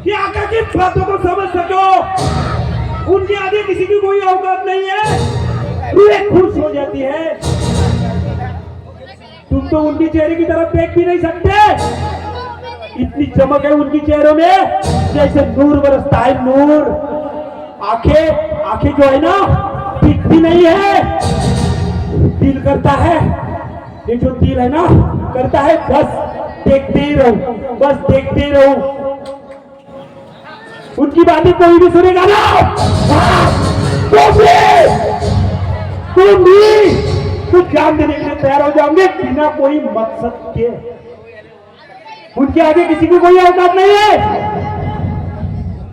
कि आका की बातों को समझ सको। उनके आगे किसी की कोई औकात नहीं है। रूहें खुश हो जाती है। तुम तो उनकी चेहरे की तरफ देख भी नहीं सकते। इतनी चमक है उनकी चेहरों में, जैसे नूर बरसता है, नूर। आंखें जो है ना, दिखती नहीं है। दिल करता है, ये जो दिल है ना, करता है बस देखते ही रहूं, बस देखते ही रहूं। उनकी बातें कोई भी सुनेगा ना, तुम भी कुछ जान देने के लिए तैयार हो जाओगे बिना कोई मकसद के। उनके आगे किसी की कोई औकात नहीं है।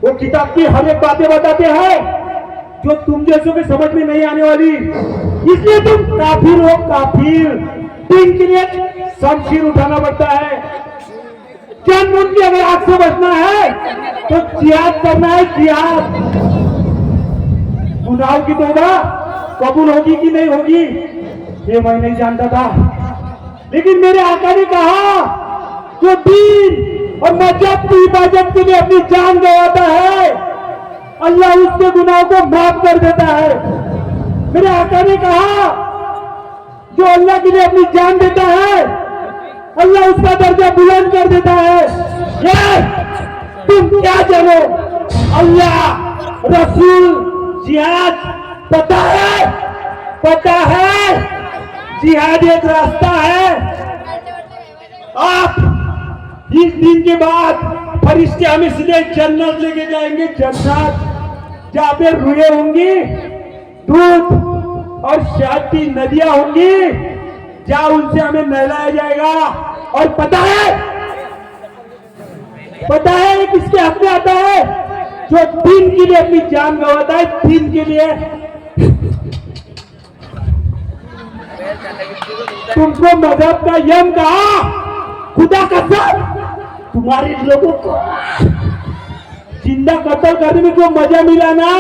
वो किताब की हर एक बातें बताते हैं जो तुम जैसों के समझ में नहीं आने वाली। इसलिए तुम काफिर हो, काफिर। दिन के लिए शमशीर उठाना पड़ता है। जन्म की अगर आग से बचना है तो जिहाद करना है, जिहाद। गुनाहों की तौबा कबूल होगी कि नहीं होगी ये मैं नहीं जानता था, लेकिन मेरे आका ने कहा जो दीन और मजहब की हिफाजत के लिए अपनी जान गंवाता है, अल्लाह उसके गुनाहों को माफ कर देता है। मेरे आका ने कहा जो अल्लाह के लिए अपनी जान देता है, अल्लाह उसका दर्जा बुलंद कर देता है। ये तुम क्या जानो? अल्लाह, रसूल, जिहाद, पता है? पता है जिहाद एक रास्ता है। आप इस दिन के बाद फरिश्ते हमें सीधे जन्नत लेके जाएंगे, जन्नत, जहां पे रुएं होंगी, दूध और शहद की नदियां होंगी, जहां उनसे हमें नहलाया जाएगा। और पता है किसके हक में आता है? जो दीन के लिए अपनी जान गंवाता है, दीन के लिए। तुमको मजहब का यम कहा, खुदा कसम तुम्हारे लोगों को जिंदा कत्ल करने में जो मजा मिला ना,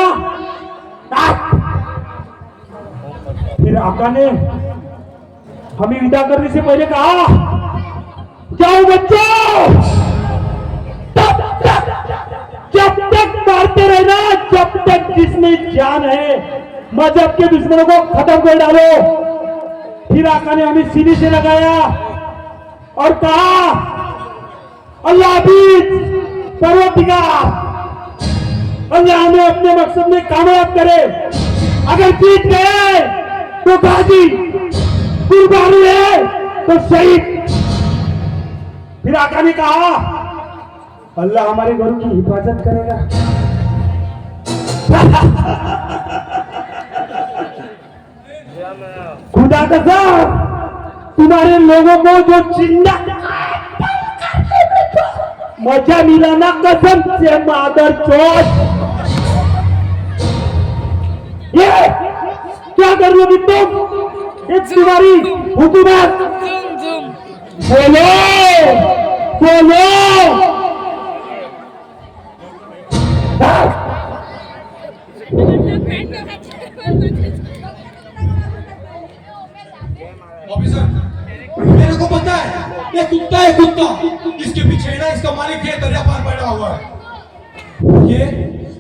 फिर आका ने हमें विदा करने से पहले कहा, जाओ बच्चों, जब तक मारते रहना, जब तक जिसमें जान है, मजहब के दुश्मनों को खत्म कर डालो। फिर आका ने हमें सीने से लगाया और कहा, अल्लाह हाफिज परवरदिगार, अल्लाह हमें अपने मकसद में कामयाब करे। अगर जीत गए तो गाजी, कुर्बान हुए तो शहीद। फिर आका ने कहा, अल्लाह हमारे घरों की हिफाजत करेगा। खुदा कसम तुम्हारे लोगों को जो जिंदा मजा मिला ना, कसम से मादर चोट, ये क्या कर लोगी तुम? एक तुम्हारी हुकूमत। बोलो ऑफिसर, मेरे को पता है ये कुत्ता है, कुत्ता। इसके पीछे ना इसका मालिक है, दरिया पार बैठा हुआ है। ये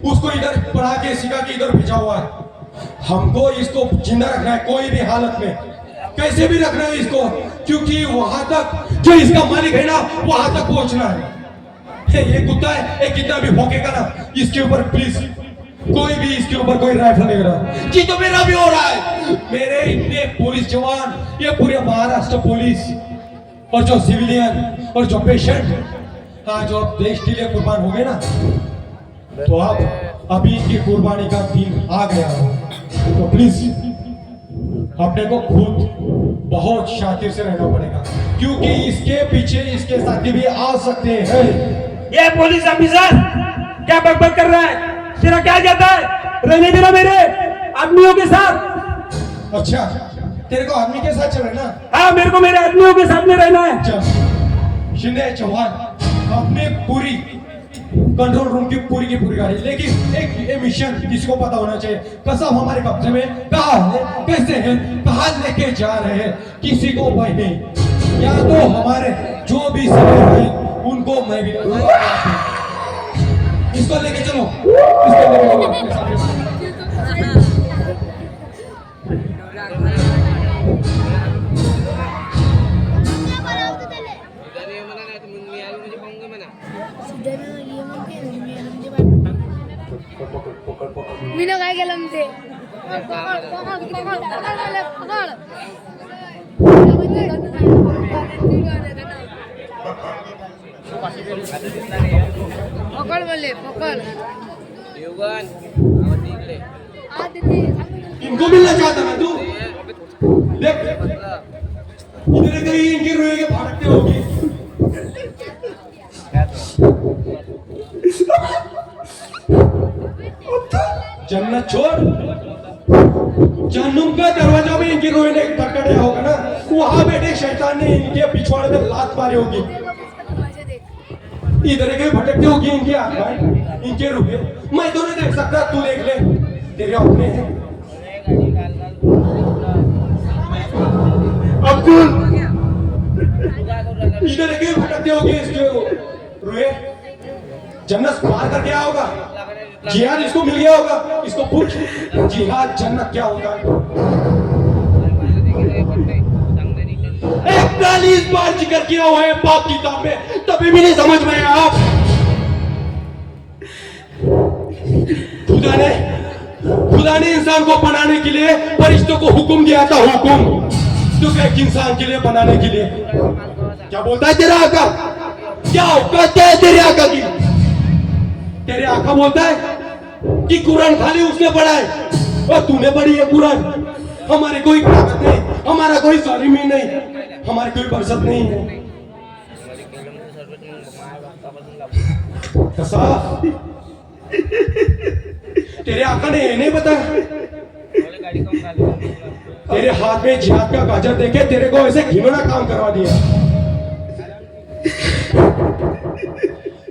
उसको इधर पढ़ा के सिखा के इधर भेजा हुआ है। हमको इसको जिंदा रखना है, कोई भी हालत में, कैसे भी रखना है इसको, क्योंकि वहां तक जो इसका मालिक है ना, वहां तक पहुंचना है। ये कुत्ता है, ये कितना भी भौंकेगा ना, इसके ऊपर प्लीज कोई भी इसके ऊपर कोई राइफल नहीं रहा जी। तो मेरा भी हो रहा है। मेरे इतने पुलिस जवान, ये पूरे महाराष्ट्र पुलिस और जो सिविलियन और जो पेशेंट आज जो देश के लिए कुर्बान हो गए ना, तो अब अभी इनकी कुर्बानी का दिन आ गया हो। तो प्लीज अपने को खुद बहुत शातिर से रहना पड़ेगा, क्योंकि इसके पीछे इसके साथी भी आ सकते हैं। ये पुलिस ऑफिसर क्या बकबक कर रहा है? तेरा क्या जाता है? रहने देना मेरे आदमियों के साथ। अच्छा, तेरे को आदमी के साथ चल ना? हाँ, मेरे को मेरे आदमियों के साथ में रहना है। चल शिंदे चौहान, अपने पूरी कंट्रोल रूम की पूरी गाड़ी, लेकिन एक मिशन किसी को पता होना चाहिए। कसम हमारे कब्जे में कहाँ है, कैसे है, कहाँ लेके जा रहे हैं, किसी को भय नहीं। या तो हमारे जो भी सफर है उनको मैं भी इसको लेके चलो, इसको लेके चलो अपने साथ। मीनो काय केलं म्हणते पकड बोले पकड इनको मिलना चाहता मैं तू देख इधर कहीं इनके रोए के भागते होगी। जन्नत छोड़, जहन्नुम का दरवाजा में इनके रोए ने खटखटाया होगा ना, वहां बैठे शैतान ने इनके पिछवाड़े में लात मारी होगी। इधर कहीं भटकते होगी इनकी आत्माएं, इनके रूहे। मैं तो नहीं देख सकता, तू देख ले, तेरे अपने हैं। अब्दुल इधर कहीं भटकते होगी इसके रूहे। जन्नत पार करके आया होगा, जिहाद इसको मिल गया होगा। इसको पूछ जिहाद जन्नत क्या होता है। 41 बार जिक्र किया हुआ है पाक किताब में, तभी भी नहीं समझ में आया आप। खुदा ने इंसान को बनाने के लिए फरिश्तों को हुक्म दिया था, हुक्म तो एक इंसान के लिए बनाने के लिए। क्या बोलता है तेरा आका, क्या औकात है तेरे आका की? तेरे आका बोलता है कि कुरान खाली उसने पढ़ा है और तूने पढ़ी है कुरान। हमारे कोई ताकत नहीं, हमारा कोई जालिमी नहीं, हमारी कोई बरसत नहीं है। तेरे आका ने ये नहीं बताया, तेरे हाथ में जिहाद का गाजर देके तेरे को ऐसे घिनौना काम करवा दिया।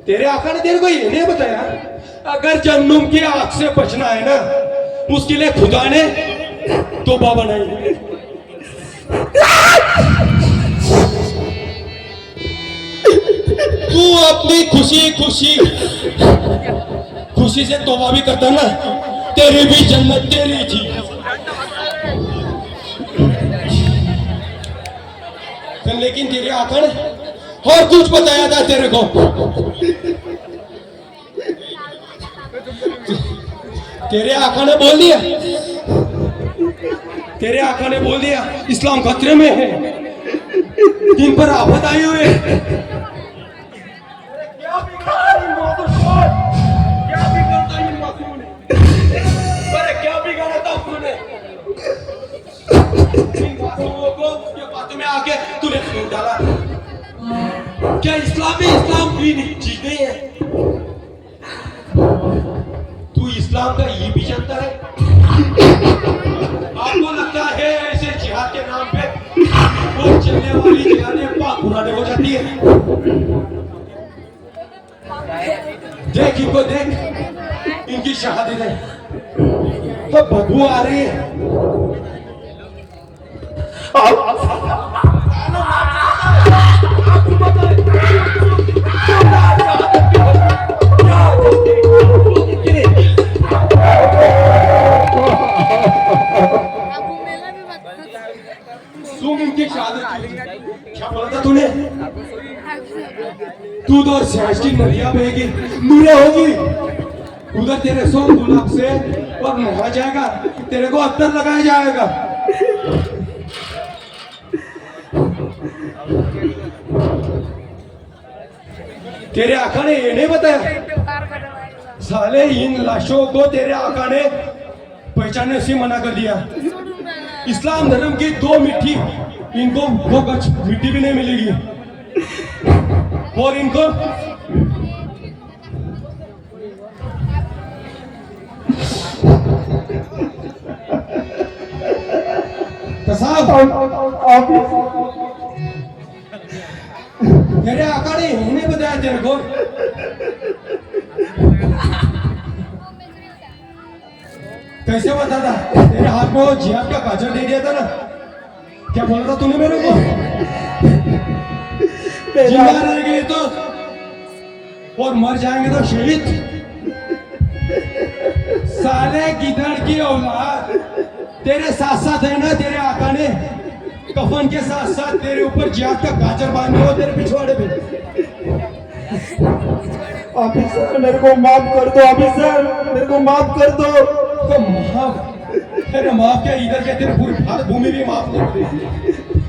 तेरे आका ने तेरे को ये नहीं बताया अगर जहन्नुम की आग से बचना है ना, उसके लिए खुदा ने तौबा बनाई। तू अपनी खुशी से तौबा भी करता ना, तेरी भी जन्नत तेरी थी। लेकिन तेरे आका ने और कुछ बताया था तेरे को। तेरे आका ने बोल दिया, तेरे आका ने बोल दिया इस्लाम खतरे में है, इन पर आफत आई हुई है। क्या बिगाड़ा था उसने? इन मासूमों को ये बातों में आके तूने छोड़ डाला। क्या इस्लाम भी चीज नहीं है? तू इस्लाम का ये भी जानता है? आपको लगता है ऐसे जिहाद के नाम पे वो चलने वाली जिहादें पाक पुराने हो जाती है? देख इनको, देख इनकी शहादतें, तो बदबू आ रही है। सुन इनकी शहादत, क्या बोला था तूने? दूध और शहद की नदियां बहेगी, नूरे होगी। उधर तेरे 100 गुलाब से और नहा जाएगा, तेरे को अत्तर लगाया जाएगा। तेरे आका ने ये नहीं बताया साले इन लाशों को तेरे आका ने पहचानने से मना कर दिया। इस्लाम धर्म की 2 मिट्टी, इनको 2 गज मिट्टी भी नहीं मिलेगी। और इनको मेरे आका ने नहीं बताया तेरे को? कैसे बता था? तेरे हाथ में वो जिहाद का गाजर दे दिया था ना, क्या बोल रहा तूने मेरे को? जिंदा रहेंगे तो और मर जाएंगे तो शहीद। साले गिदड़ की औलाद, तेरे साथ साथ है ना तेरे आका ने कफन के साथ साथ तेरे ऊपर जिहाद का गाजर बांधे हो तेरे पिछवाड़े पे। ऑफिसर मेरे को माफ कर दो, ऑफिसर मेरे को माफ कर दो। तो माफ, तेरे माफ क्या, इधर क्या तेरे पूरी भारत भूमि भी माफ नहीं करेगी।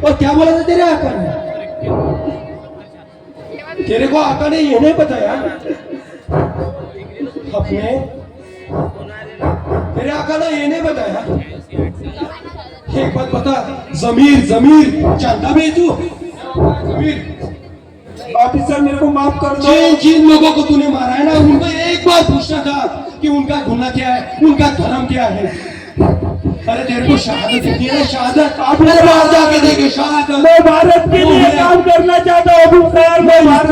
और क्या बोला था तेरे आका ने? तेरे को आका ने ये नहीं बताया अपने, तेरे आका ने ये नहीं बताया? एक बात बता, जमीर जमीर जानता भी है तू? जमीर, ऑफिसर मेरे को माफ कर दो। जिन जिन लोगों को तूने मारा है ना, उनको एक बार पूछना था कि उनका गुनाह क्या है, उनका धर्म क्या है। अरे तेरे को शहादत देती है ना, शहादत अपने बाहर जाके देखे शहादत। मैं भारत के लिए काम करना चाहता हूँ ऑफिसर। मैं भारत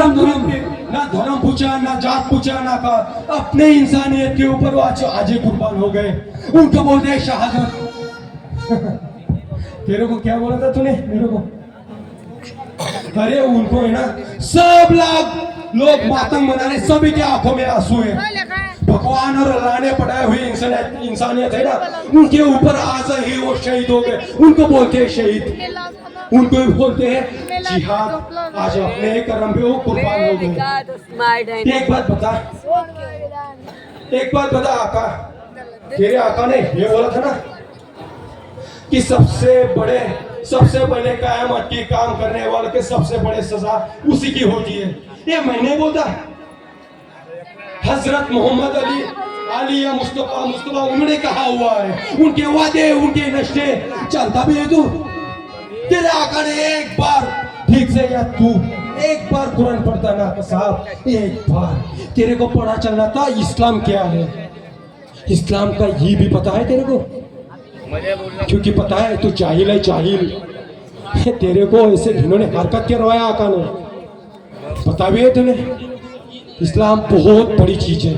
ना धर्म पूछा, ना जात पूछा, ना का अपने इंसानियत के ऊपर वो आज ही कुर्बान हो गए, उनको बोलते हैं शहादत। तेरे को क्या बोला था तूने मेरे को? अरे उनको है ना, सब लोग मातंग बना रहे, सभी के आंखों में आंसू है। भगवान और अल्लाह ने पढ़ाए हुए इंसानियत है ना, उनके ऊपर आज ही वो शहीद हो गए, उनको बोलते हैं शहीद, उनको भी बोलते हैं जिहाद। आज अपने कर्म पे वो कुर्बान हो गए। एक बात बता आका, तेरे आका ने ये बोला था ना कि सबसे बड़े कयामत की काम करने वाले के सबसे बड़े सजा उसी की होती है। ये मैंने बोलता, हजरत मोहम्मद अली या मुस्तफा उन्होंने कहा हुआ है, उनके वादे उनके नशे जानता भी है तू? तेरे आका ने एक बार ठीक से, या तू एक बार कुरान पढ़ता ना साहब, एक बार तेरे को पढ़ा चलना था इस्लाम क्या है। इस्लाम का ये भी पता है तेरे को? क्योंकि पता है तू जाहिल है, जाहिल। तेरे को ऐसे इन्होंने हरकत करवाया आका ने, पता भी है तुम्हें? इस्लाम बहुत बड़ी चीज है,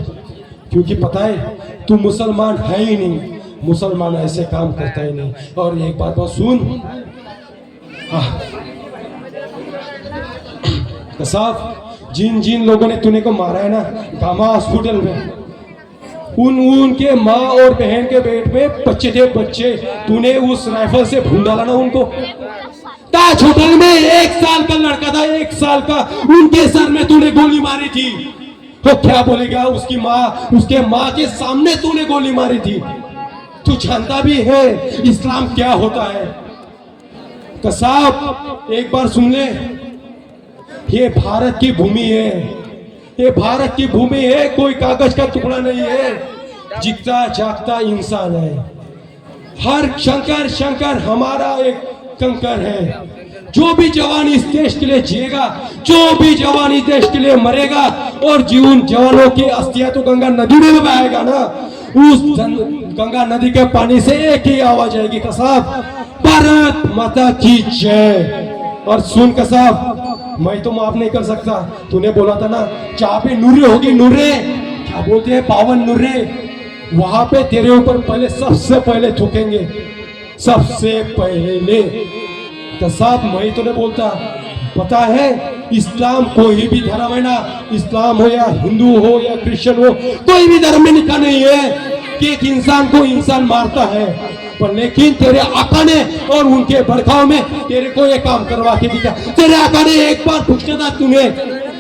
क्योंकि पता है तू मुसलमान है ही नहीं, मुसलमान ऐसे काम करता ही नहीं। और एक बात बहुत सुन साहब, जिन लोगों ने तूने को मारा है ना गामा हॉस्पिटल में, उनके माँ और बहन के पेट में बच्चे थे, बच्चे। तूने उस राइफल से भून डाला ना उनको। ताज होटल में 1 साल का लड़का था, 1 साल का, उनके सर में तूने गोली मारी थी। तो क्या बोलेगा उसकी माँ, उसके माँ के सामने तूने गोली मारी थी। तू जानता भी है इस्लाम क्या होता है। कसाब एक बार सुन ले, ये भारत की भूमि है, ये भारत की भूमि है, कोई कागज का टुकड़ा नहीं है, जीता जागता इंसान है। हर शंकर हमारा एक कंकर है। जो भी जवान इस देश के लिए जिएगा, जो भी जवान इस देश के लिए मरेगा, और जवानों की अस्थियां तो गंगा नदी में बहाएगा ना, उस गंगा नदी के पानी से एक ही आवाज आएगी, कसाब, भारत माता की जय। और सुन कसाब, मैं तो माफ नहीं कर सकता, तूने बोला था ना जहाँ पे नूरे होगी, नूरे क्या बोलते हैं, पावन नूरे, वहां पे तेरे ऊपर पहले सबसे पहले थूकेंगे, सबसे पहले। कसाब मैं तो नहीं बोलता, पता है इस्लाम कोई भी धर्म है ना, इस्लाम हो या हिंदू हो या क्रिश्चियन हो, कोई भी धर्म में लिखा नहीं है कि एक इंसान को इंसान मारता है। पर लेकिन तेरे आका ने और उनके भड़काव में तेरे को ये काम करवा के दिखा। तेरे आका ने एक बार पूछना था तूने,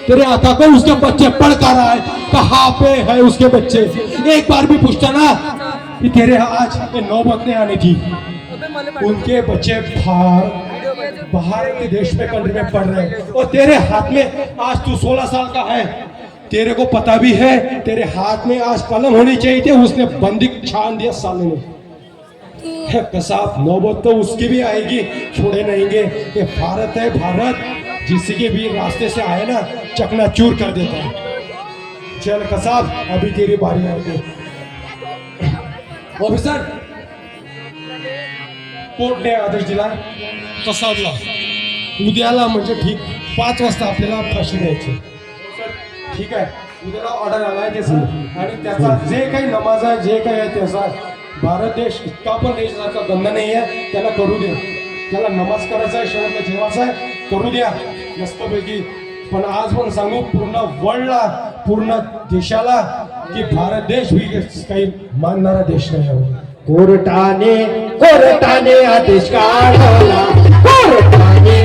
तेरे आका को उसके बच्चे पढ़ कर रहा है, कहाँ पे है उसके बच्चे, एक बार भी पूछता ना कि तेरे आज नौबत नहीं आनी थी। उनके बच्चे बाहर के देश में, कंट्री में पढ़ रहे हैं, और तेरे हाथ में आज तू 16 साल का है, तेरे को पता भी है तेरे हाथ में आज कलम होनी चाहिए थी, उसने बंदूक छान दिया साले ने। कसाब नौबत तो उसकी भी आएगी, छोड़े नहींगे। ये भारत है, भारत जिसके भी रास्ते से आए ना चकनाचूर कर देता है। चल कसाब, अभी तेरी बारी आएगी। ऑफिसर, कोर्टने आदेश दिला कसाबला उद्याला म्हणजे ठीक 5 वाजता आपल्याला फाशी द्यायची। ठीक आहे, उद्याला ऑर्डर आलाय त्याचा, आणि त्याचा जे काही नमाज आहे, जे काही आहे त्याचा, भारत देश इतका पण देशाचा गंदा नाही आहे, त्याला करू द्या, त्याला नमाज करायचा आहे, शेवटला जेवायचा आहे, करू द्या मस्तपैकी। पण आज पण सांगू, पूर्ण वर्ल्डला, पूर्ण देशाला की भारत देश भी काही मानणारा देश नाही आहे कोर्टाने आदेश काढला कोर्टाने